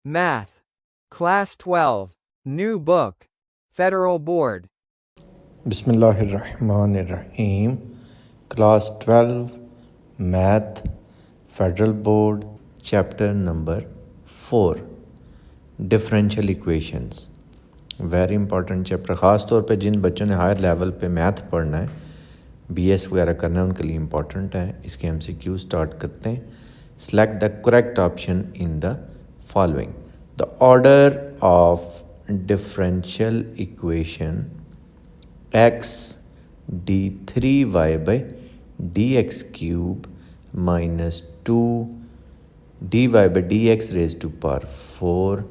Math. Class 12. New book. Federal Board. बिस्मिल्लाहिर्रहमानिर्रहीम class 12 math federal board chapter number 4 differential equations very important chapter. ख़ास तौर पे जिन बच्चों ने हायर लेवल पे मैथ पढ़ना है, बीएस वगैरह करना है, उनके लिए इम्पॉर्टेंट है। इसके एमसीक्यू स्टार्ट करते हैं। Select the correct option in the following. The order of differential equation x d3y by dx cube minus 2 dy by dx raised to power 4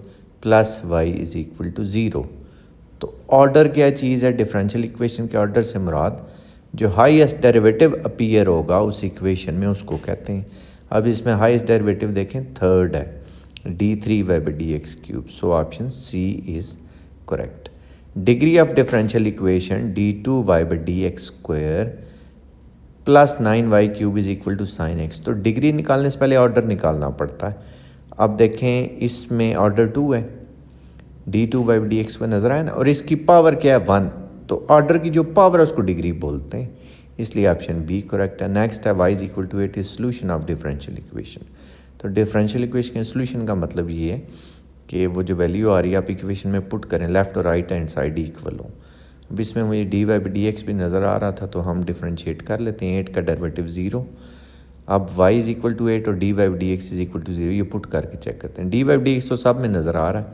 plus y is equal to 0। तो order क्या चीज़ है? Differential equation के order से मुराद जो highest derivative appear होगा उस equation में उसको कहते हैं। अब इसमें हाईएस्ट डेरिवेटिव देखें, थर्ड है, d3y by dx cube. So option C is correct. Degree of differential equation d2y by dx square plus 9y cube is equal to sine X. तो डिग्री निकालने से पहले ऑर्डर निकालना पड़ता है। अब देखें इसमें ऑर्डर 2 है, d2y by dx को नज़र आया ना, और इसकी पावर क्या है 1। तो ऑर्डर की जो पावर है उसको डिग्री बोलते हैं, इसलिए ऑप्शन बी करेक्ट है। नेक्स्ट है y is equal to 8 is solution of differential equation. तो डिफरेंशियल इक्वेशन के सोल्यूशन का मतलब ये है कि वो जो वैल्यू आ रही है आप इक्वेशन में पुट करें, लेफ़्ट और राइट हैंड साइड इक्वल हो। अब इसमें मुझे dy by dx भी नज़र आ रहा था, तो हम डिफ्रेंशिएट कर लेते हैं। 8 का डेरिवेटिव 0। अब y इज इक्वल टू 8 और dy by dx is equal to 0, ये पुट करके चेक करते हैं। dy by dx तो सब में नज़र आ रहा है,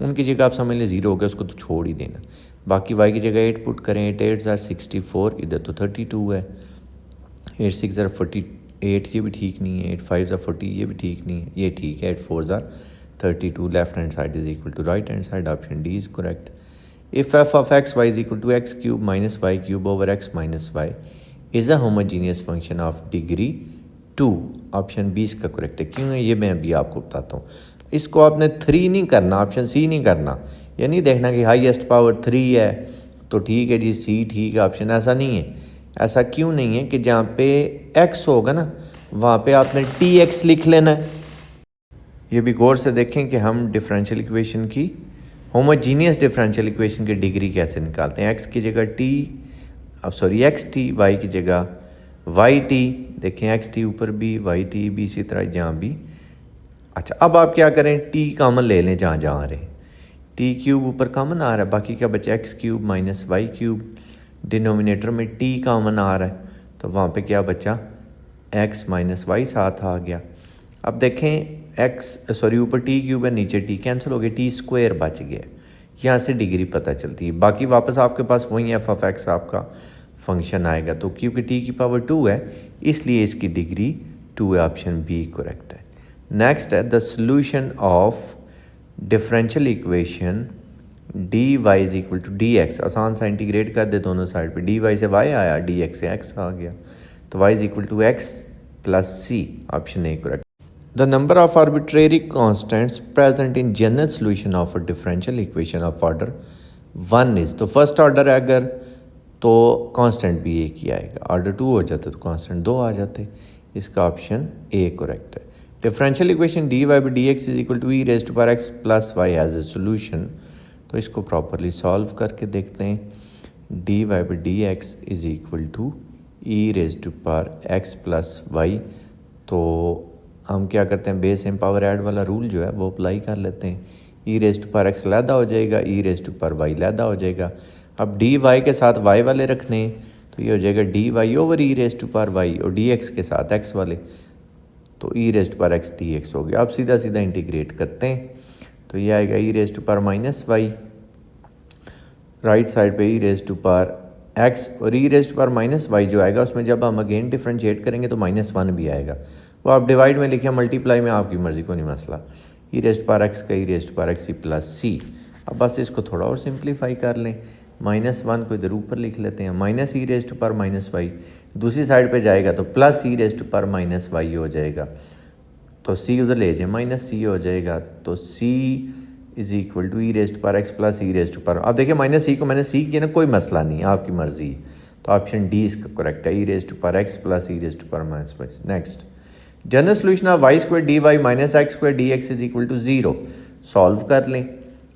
उनकी जगह आप समझ लें 0 हो गया, उसको तो छोड़ ही देना। बाकी y की जगह 8 पुट करें। 8 8 ज़ार 64, इधर तो 32 है। 8 6 ज़ार 48, ये भी ठीक नहीं है। 8 5 ज़ार 40, ये भी ठीक नहीं है, ये ठीक है। 8 4 ज़ार 32, left hand side is equal to right hand side, option D is correct. If F of X Y is equal to X cube minus Y cube over X minus Y is a homogeneous function of degree 2, option B इसका correct है। क्यों है ये मैं अभी आपको बताता हूँ। इसको आपने 3 नहीं करना, ऑप्शन सी नहीं करना। ये नहीं देखना कि हाईएस्ट पावर 3 है तो ठीक है जी, सी ठीक है ऑप्शन, ऐसा नहीं है। ऐसा क्यों नहीं है कि जहाँ पे एक्स होगा ना वहाँ पे आपने टी एक्स लिख लेना है। ये भी गौर से देखें कि हम डिफरेंशियल इक्वेशन की, होमोजीनियस डिफरेंशियल इक्वेशन की डिग्री कैसे निकालते हैं। एक्स की जगह टी, अब सॉरी एक्स टी, वाई की जगह वाई टी। देखें एक्स टी ऊपर भी, वाई टी भी, इसी तरह जहाँ भी। अच्छा, अब आप क्या करें, टी कॉमन ले लें जहाँ जहाँ आ रहे। टी क्यूब ऊपर कॉमन आ रहा है, बाकी क्या बचा, X cube minus Y cube. Denominator में टी कॉमन आ रहा है, तो वहाँ पे क्या बचा, एक्स माइनस वाई साथ आ गया। अब देखें एक्स सॉरी ऊपर टी क्यूब है, नीचे टी कैंसिल हो गया, टी स्क्वायर बच गया। यहाँ से डिग्री पता चलती है। बाकी वापस आपके पास वही एफ ऑफ एक्स आपका फंक्शन आएगा। तो क्योंकि टी की पावर 2 है इसलिए इसकी डिग्री 2 है, ऑप्शन बी करेक्ट है। नेक्स्ट है the solution of differential equation D Y is equal to D X. आसान सा इंटीग्रेट कर दे दोनों साइड पे, डी वाई से वाई आया, डी एक्स से एक्स आ गया, तो Y is equal to X plus C, option A correct. The number of arbitrary constants present in general solution of a differential equation of order 1 is, तो first order है अगर तो constant भी एक ही आएगा, ऑर्डर 2 हो जाते तो कांस्टेंट 2 आ जाते। इसका ऑप्शन ए करेक्ट है। Differential equation D Y by D X is equal to E raise to power X plus Y as a solution. तो इसको प्रॉपरली सॉल्व करके देखते हैं। D Y by D X is equal to E raise to power X plus Y. तो हम क्या करते हैं, बेस एम पावर ऐड वाला रूल जो है वो अप्लाई कर लेते हैं। E raise to power x लैदा हो जाएगा, ई रेज टू पावर वाई लैदा हो जाएगा। अब डी वाई के साथ वाई वाले रखने हैं तो ये हो जाएगा D Y over E raise to power Y, और डी एक्स के साथ एक्स वाले तो E raise to power X D X हो गया। अब सीधा सीधा इंटीग्रेट करते हैं तो ये आएगा E raise to power minus Y, right side पे E raise to power X, और E raise to power minus Y जो आएगा उसमें जब हम अगेन डिफ्रेंशिएट करेंगे तो -1 भी आएगा। वो आप डिवाइड में लिखें, मल्टीप्लाई में आपकी मर्ज़ी को नहीं मसला। E raise to power X का E raise to power X C plus C. अब बस इसको थोड़ा और सिंप्लीफाई कर लें, -1 को इधर ऊपर लिख लेते हैं, minus e raise to power minus y दूसरी साइड पे जाएगा तो plus E raise to power minus y हो जाएगा। तो सी उधर ले जाए, माइनस सी हो जाएगा, तो C is equal to E raise to power X plus E raise to power. अब देखिए माइनस सी को मैंने सी किया ना, कोई मसला नहीं, आपकी मर्जी। तो ऑप्शन डी इसका करेक्ट है, E raise to power X plus E raise to power minus Y. Next, general solution of Y square D Y minus X square D X is equal to 0। Solve कर लें।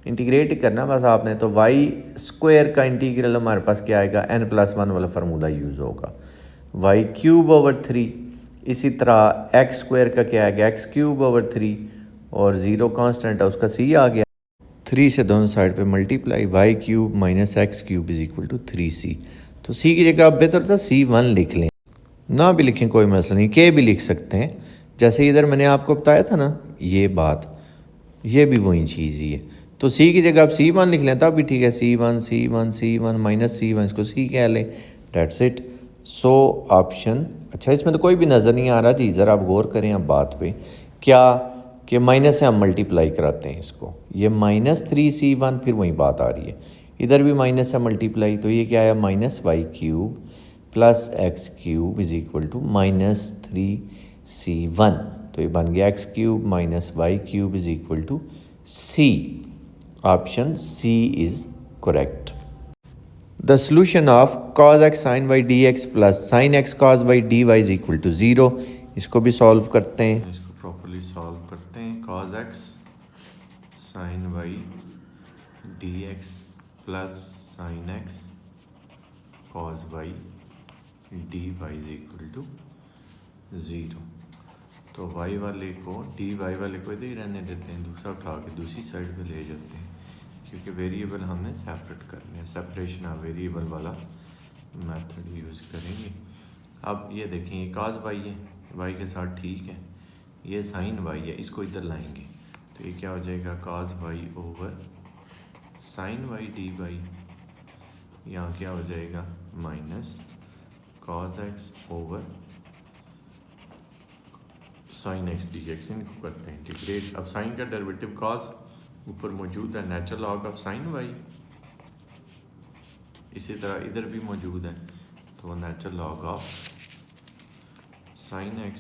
Integrate करना बस आपने, तो Y square का integral हमारे पास क्या आएगा, n+1 वाला फार्मूला यूज़ होगा, वाई क्यूब ओवर 3। इसी तरह एक्स स्क्वायर का क्या आएगा, एक्स क्यूब ओवर 3, और ज़ीरो कांस्टेंट है उसका सी आ गया, 3 से दोनों साइड पे multiply, y cube minus x cube is equal to 3c। तो सी की जगह आप बेहतर था c1 लिख लें, ना भी लिखें कोई मसला नहीं, के भी लिख सकते हैं। जैसे इधर मैंने आपको बताया था ना ये बात, ये भी वही चीज़ ही है। तो सी की जगह आप c1 लिख लें तब भी ठीक है, c1 माइनस c1, इसको c कह लें, डेट्स इट। सो ऑप्शन, अच्छा इसमें तो कोई भी नज़र नहीं आ रहा जी, ज़रा आप गौर करें आप बात पे, क्या कि माइनस से हम मल्टीप्लाई कराते हैं इसको, ये -3c1, फिर वही बात आ रही है, इधर भी माइनस से मल्टीप्लाई, तो ये क्या है, -y³ plus x³ is equal to -3c1। तो ये बन गया x³ minus y³ is equal to c। Option c is correct. The solution of cos x sin y dx plus sin x cos y dy is equal to 0। इसको भी solve करते हैं, इसको properly solve करते हैं। cos x sin y dx plus sin x cos y dy is equal to 0। तो y वाले को dy वाले को इधर ही रहने देते हैं, दूसरा उठा के दूसरी साइड पे ले जाते हैं, क्योंकि वेरिएबल हमने सेपरेट करने हैं, सेपरेशन ऑफ वेरिएबल वाला मेथड यूज़ करेंगे। अब ये देखें, ये cos y है, y के साथ ठीक है, ये sin y है, इसको इधर लाएंगे तो ये क्या हो जाएगा, cos y over sin y dy, यहाँ क्या हो जाएगा, minus cos x over sin x dx। इनको करते हैं इंटीग्रेट। अब sin का डेरिवेटिव cos ऊपर मौजूद है, natural log of sin y, इसी तरह इधर भी मौजूद है, तो natural log of sin x।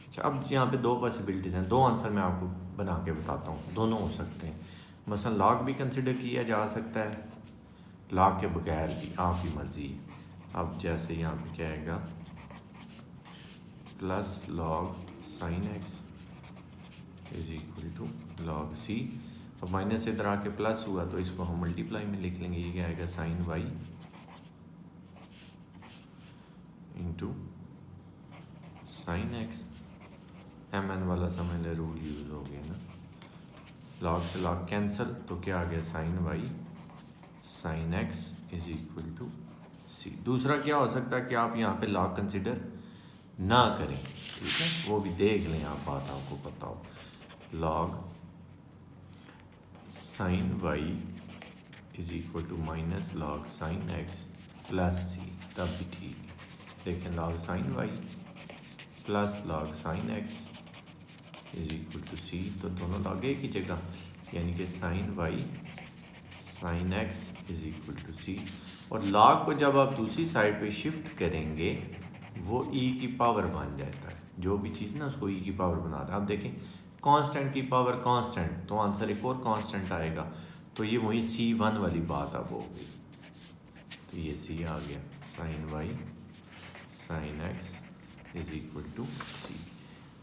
अच्छा, अब यहाँ पे दो पॉसिबिलिटीज़ हैं, दो आंसर मैं आपको बना के बताता हूँ, दोनों हो सकते हैं। मसलन लॉग भी कंसिडर किया जा सकता है, लॉग के बगैर भी, आपकी मर्जी। अब जैसे यहाँ पे क्या आएगा, plus log sin x is equal to log c। अब माइनस से इधर आके प्लस हुआ तो इसको हम मल्टीप्लाई में लिख लेंगे, ये क्या आएगा, sin y into sin x। mn वाला समझ ले रूल यूज हो गया ना, लॉग से लॉग कैंसिल, तो क्या आ गया, sin y sin x is equal to c। दूसरा क्या हो सकता है कि आप यहाँ पे लॉग कंसिडर ना करें, ठीक है, वो भी देख लें आप, बात आपको पता हो, log sin y is equal to minus log sin x plus c, तब भी ठीक। देखें, log sin y plus log sin x is equal to c, तो दोनों लॉग एक ही जगह, यानी कि sin y sin x is equal to c। और लॉग को जब आप दूसरी साइड पे शिफ्ट करेंगे वो e की पावर बन जाता है, जो भी चीज़ ना उसको e की पावर बनाता है। आप देखें, कांस्टेंट की पावर कांस्टेंट, तो आंसर एक और कांस्टेंट आएगा, तो ये वही c1 वाली बात अब हो गई, तो ये c आ गया, sin y sin x is equal to c।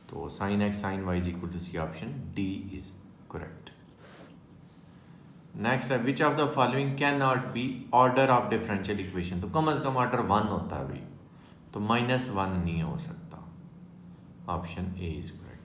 तो sin x sin y is equal to c, option D is correct. Next है, which of the following can not be order of differential equation. तो कम से कम order 1 होता है भाई, तो -1 नहीं हो सकता, ऑप्शन ए इज करेक्ट।